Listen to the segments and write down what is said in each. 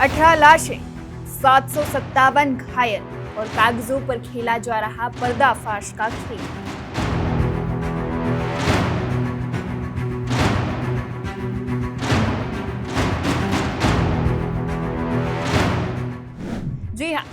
18 लाशें, 757 घायल और कागजों पर खेला जा रहा पर्दाफाश का खेल। जी हाँ,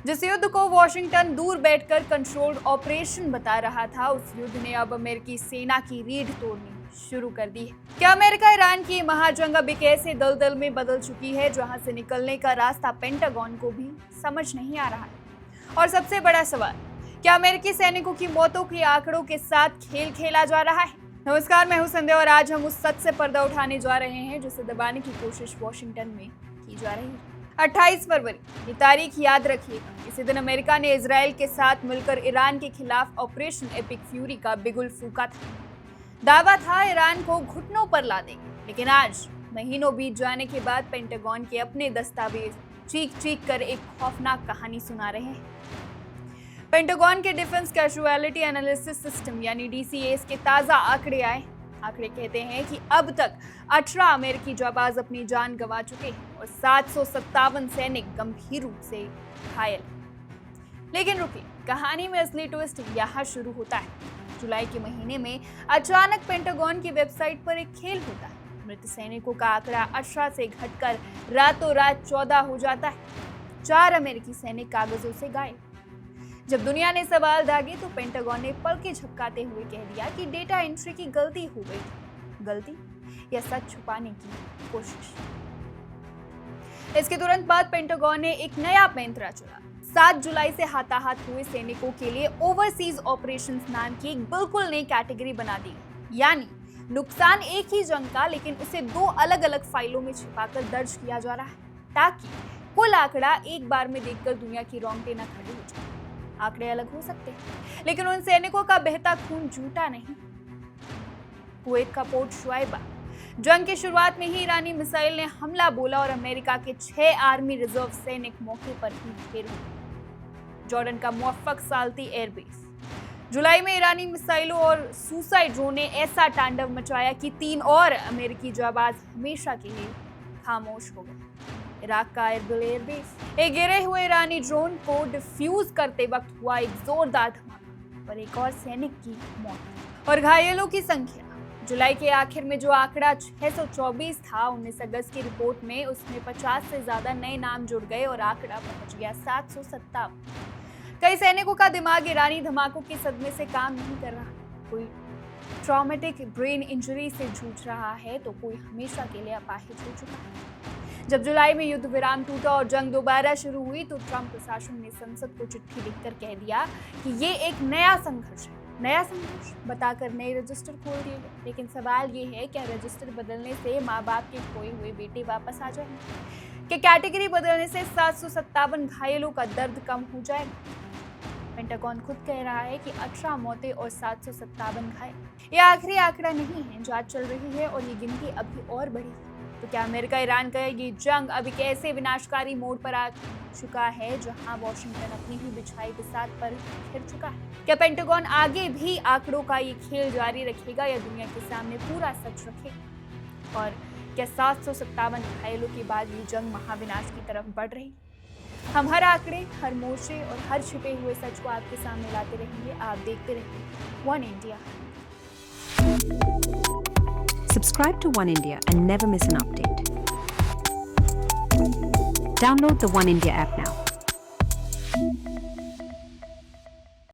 जिस युद्ध को वॉशिंगटन दूर बैठकर कंट्रोल्ड ऑपरेशन बता रहा था, उस युद्ध ने अब अमेरिकी सेना की रीढ़ तोड़नी शुरू कर दी है। क्या अमेरिका ईरान की महाजंग अब एक ऐसे दलदल में बदल चुकी है जहां से निकलने का रास्ता पेंटागन को भी समझ नहीं आ रहा है? और सबसे बड़ा सवाल, क्या अमेरिकी सैनिकों की मौतों के आंकड़ों के साथ खेल खेला जा रहा है? नमस्कार, मैं हूं संध्या और आज हम उस सच से पर्दा उठाने जा रहे हैं जिसे दबाने की कोशिश वॉशिंगटन में की जा रही है। 28 फरवरी, ये तारीख याद रखिएगा। इसी दिन अमेरिका ने इजराइल के साथ मिलकर ईरान के खिलाफ ऑपरेशन एपिक फ्यूरी का बिगुल फूंका था। दावा था ईरान को घुटनों पर ला देंगे, लेकिन आज महीनों बीत जाने के बाद पेंटागन के अपने दस्तावेज चीख कर एक खौफनाक कहानी सुना रहे हैं। पेंटागन के डिफेंस कैजुअलिटी एनालिसिस सिस्टम यानी DCAS के ताजा आंकड़े आए। आंकड़े कहते हैं कि अब तक 18 अमेरिकी जाबाज अपनी जान गंवा चुके हैं और 757 सैनिक गंभीर रूप से घायल। लेकिन रुकिए, कहानी में असली ट्विस्ट यहाँ शुरू होता है। जुलाई के महीने में अचानक पेंटागन की वेबसाइट पर एक खेल होता है। मृत सैनिकों का आंकड़ा 18 से घटकर रातों रात 14 हो जाता है। 4 अमेरिकी सैनिक कागजों से गायब। जब दुनिया ने सवाल दागे तो पेंटागन ने पलकें झपकाते हुए कह दिया कि डेटा एंट्री की गलती हो गई। गलती या सच छुपाने की कोशिश? इसके तुरंत बाद पेंटागन ने एक नया पैंतरा चला। 7 जुलाई से हाथाहाथ हुए सैनिकों के लिए ओवरसीज ऑपरेशंस नाम की एक बिल्कुल नई कैटेगरी बना दी। यानी नुकसान एक ही जंग का, लेकिन उसे 2 अलग अलग फाइलों में छिपाकर दर्ज किया जा रहा है, ताकि कुल आंकड़ा एक बार में देखकर दुनिया की रोंगटे न खड़ी हो जाए। आंकड़े अलग हो सकते हैं, लेकिन उन सैनिकों का बहता खून झूठा नहीं। कुवैत का पोर्ट शुआइबा, जंग की शुरुआत में ही ईरानी मिसाइल ने हमला बोला और अमेरिका के 6 आर्मी रिजर्व सैनिक मौके पर ही ढेर हुए। जॉर्डन का मुवफ्फक साल्ती एयरबेस, जुलाई में ईरानी मिसाइलों और सुसाइड ड्रोन ने ऐसा तांडव मचाया कि 3 और अमेरिकी जाबाज हमेशा के लिए खामोश हो गए। इराक का एरबिल एयरबेस, एक गिरे हुए ईरानी ड्रोन को डिफ्यूज करते वक्त हुआ एक जोरदार धमाका और एक और सैनिक की मौत। और घायलों की संख्या, जुलाई के आखिर में जो आंकड़ा 624 था, 19 अगस्त की रिपोर्ट में उसमें 50 से ज्यादा नए नाम जुड़ गए और आंकड़ा पहुंच गया 757। कई सैनिकों का दिमाग ईरानी धमाकों के सदमे से काम नहीं कर रहा, कोई ट्रॉमेटिक ब्रेन इंजरी से जूझ रहा है तो कोई हमेशा के लिए अपाहिज हो चुका है। जब जुलाई में युद्ध विराम टूटा और जंग दोबारा शुरू हुई तो ट्रंप प्रशासन ने संसद को चिट्ठी लिखकर कह दिया कि ये एक नया संघर्ष है। नया संघर्ष बताकर नए रजिस्टर खोल दिए गए। लेकिन सवाल ये है, क्या रजिस्टर बदलने से माँ बाप के खोए हुए बेटे वापस आ जाएंगे? क्या कैटेगरी बदलने से 757 घायलों का दर्द कम हो जाएगा? पेंटागन खुद कह रहा है कि 18 मौतें और 757 घायल ये आखिरी आंकड़ा नहीं है। जांच चल रही है और ये गिनती अभी और बढ़ेगी। तो क्या अमेरिका ईरान का ये जंग अब एक ऐसे विनाशकारी मोड़ पर आ चुका है जहां वॉशिंगटन अपनी ही बिछाई बिसात पर फिर चुका है? क्या पेंटागन आगे भी आंकड़ों का ये खेल जारी रखेगा या दुनिया के सामने पूरा सच रखेगा? और क्या 757 घायलों के बाद ये जंग महाविनाश की तरफ बढ़ रही? हम हर आंकड़े, हर मोर्चे और हर छिपे हुए सच को आपके सामने लाते रहेंगे। आप देखते रहिए one India. Subscribe to One India and never miss an update. Download the One India app now.